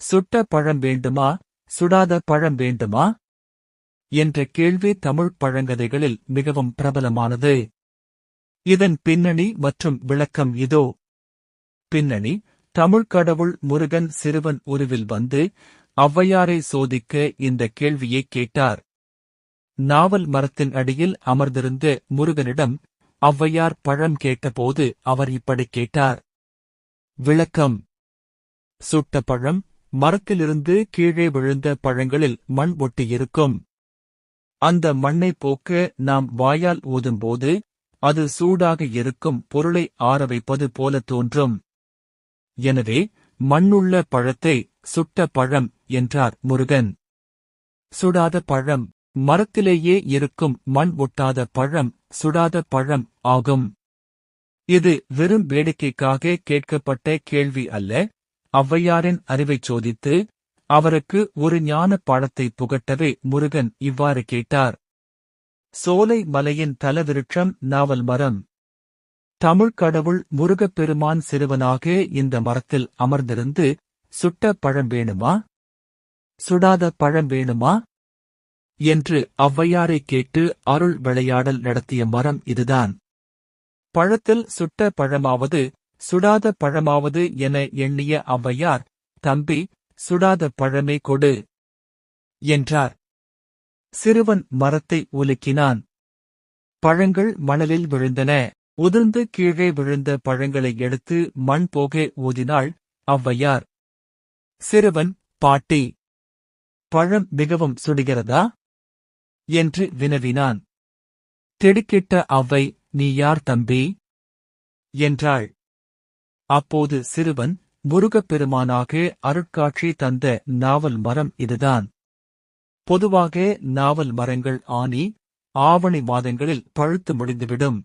சுட்ட பழம் வேண்டுமா, சுடாத பழம் வேண்டுமா என்ற கேள்வி தமிழ் பழங்கதைகளில் மிகவும் பிரபலமானது. இதன் பின்னணி மற்றும் விளக்கம் இதோ. பின்னணி: தமிழ்க் கடவுள் முருகன் சிறுவன் உருவில் வந்து ஔவையாரை சோதிக்க இந்த கேள்வியைக் கேட்டார். நாவல் மரத்தின் அடியில் அமர்ந்திருந்த முருகனிடம் ஔவையார் பழம் கேட்டபோது அவர் இப்படிக் கேட்டார். விளக்கம்: சுட்ட பழம், மரத்திலிருந்து கீழே விழுந்த பழங்களில் மண் ஒட்டியிருக்கும். அந்த மண்ணைப் போக்க நாம் வாயால் ஊதும்போது அது சூடாக இருக்கும் பொருளை ஆறவைப்பது போல தோன்றும். எனவே மண்ணுள்ள பழத்தை சுட்ட பழம் என்றார் முருகன். சுடாத பழம்: மரத்திலேயே இருக்கும் மண் ஒட்டாத பழம் சுடாத பழம் ஆகும். இது வெறும் வேடிக்கைக்காக கேட்கப்பட்ட கேள்வி அல்ல. ஔவையாரின் அறிவைச் சோதித்து அவருக்கு ஒரு ஞான பாடத்தை புகட்டவே முருகன் இவ்வாறு கேட்டார். சோலை மலையின் தலவிருட்சம் நாவல் மரம். தமிழ்க் கடவுள் முருகப்பெருமான் சிறுவனாக இந்த மரத்தில் அமர்ந்திருந்து சுட்ட பழம் வேணுமா, சுடாத பழம் வேணுமா என்று ஔவையாரைக் கேட்டு அருள் விளையாடல் நடத்திய மரம் இதுதான். பழத்தில் சுட்ட பழமாவது சுடாத பழமாவது என எண்ணிய ஔவையார், தம்பி, சுடாத பழமே கொடு என்றார். சிறுவன் மரத்தை உலுக்கினான். பழங்கள் மணலில் விழுந்தன. உதிர்ந்து கீழே விழுந்த பழங்களை எடுத்து மண் போக ஊதினாள் ஔவையார். சிறுவன், பாட்டி, பழம் மிகவும் சுடுகிறதா என்று வினவினான். திடுக்கிட்ட ஔவை, நீ யார் தம்பி என்றாள். அப்போது சிறுவன், முருகப்பெருமானாக அருட்காட்சி தந்த நாவல் மரம் இதுதான். பொதுவாக நாவல் மரங்கள் ஆனி, ஆவணி மாதங்களில் பழுத்து முடிந்துவிடும்.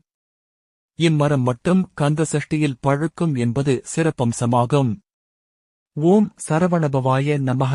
இம்மரம் மட்டும் கந்த சஷ்டியில் பழுக்கும் என்பது சிறப்பம்சமாகும். ஓம் சரவணபவாய நமக.